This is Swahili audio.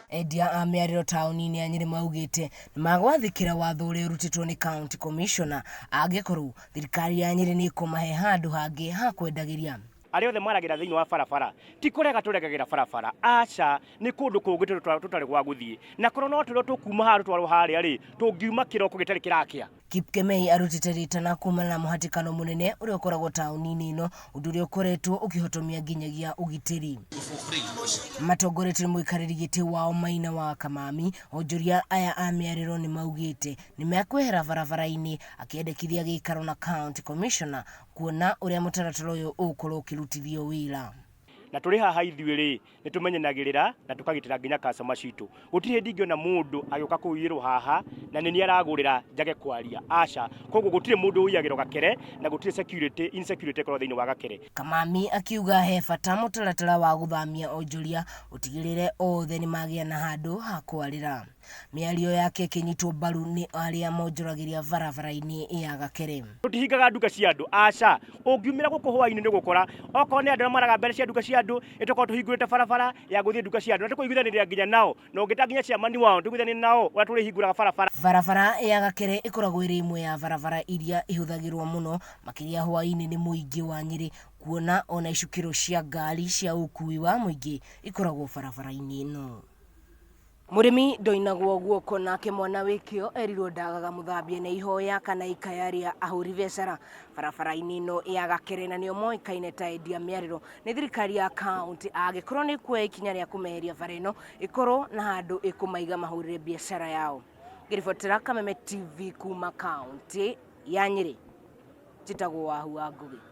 Endia a mĩarĩro taũni-inĩ ya Nyĩrĩ maugĩte nĩmagwathĩkĩra watho ũrĩa ũrutĩtwo nĩ County Commissioner angĩkorwo thirikari ya Nyĩrĩ nĩ ĩkũmahe handũ hangĩ ha kwendagĩria. Arĩa othe maragira thĩinĩ wa barabara ti kũrega tũregagĩra barabara, aca nĩ kũndũ kũngĩ tũtarĩ gwa gũthiĩ, na korwo no tũrĩa tũkuma haha tũtwarwo harĩa rĩ tũngiuma kĩroko gĩtarĩ kĩrakĩa. Kipkemei arutĩte ritana kumana na mũhatĩkano mũnene ũrĩa ũkoragwo taũni-inĩ ĩno, ũndũ ũrĩa ũkoretwo ũkĩhotomia nginyagia ũgitĩri. Matongoretie mũikarĩri gĩtĩ wao Maina wa Kamami, onjoria aya a mĩarĩro nĩ maugĩte nĩmekwehera barabara-inĩ, akĩendekithia gĩikaro na County Commissioner kuona ũrĩa mũtaratara ũyũ ũgũkorwo ũkĩrutithio wĩra. Na tũrĩ haha ithuĩ rĩ nĩ tũmenyanagĩrĩra na tũkagitĩra nginya customer citũ. Gũtirĩ hĩndĩ ingĩona mũndũ agĩũka kũiyĩrwo haha na nĩ aragũrĩra njage kwaria, aca. Koguo gũtirĩ mũndũ ũiyagĩrwo gakere na gũtirĩ insecurity ĩkorwo thĩinĩ wa gakere. Kamami akiuga he bata mũtaratara wa gũthamia onjoria ũtigĩrĩre othe nĩ magĩa na handũ ha kwarĩra. Mĩario yake ĩkĩnyitwo mbaru nĩ arĩa monjoragĩria barabara-inĩ ya gakere. Tũtihingaga nduka cia andũ, aca. Ũngiumĩra gũkũ hwaĩ-inĩ nĩ gũkora okorwo nĩ andũ arĩa maraga mbere cia nduka cia andũ ĩtokorwo tũhingũrĩte barabara ya gũthiĩ nduka cia andũ, na tũkũiguithanĩria nginya nao, na ũngĩta nginya ciamani wao tũiguithanie nao ũrĩa tũrĩhingũraga barabara. Barabara ya gakere ĩkoragwo ĩrĩ imwe ya barabara iria ihũthagĩrwo mũno makĩria hwaĩ-inĩ nĩ mũingĩ wa Nyĩrĩ, kuona ona icukĩro cia ngari cia ũkui wa mũingĩ ikoragwo barabara-inĩ ĩno. Mũrĩmi ndoinagwo guoko nake mwana wĩkĩo erirwo ndagaga mũthambie na ihoya kana ikaya rĩa ahũri biacara barabara-inĩ ĩno ya gakere, na nĩo moĩkaine ta endia mĩarĩro nĩ thirikari ya kaunti angĩkorwo nĩ kuoya ikinya rĩa kũmeheria bara ĩno ĩkorwo na handũ ĩkũmaiga mahũrĩre biacara yao. Ngĩribotera Kameme TV kuma kaunti ya Nyĩrĩ, njĩtagwo Wahua Ngũgĩ.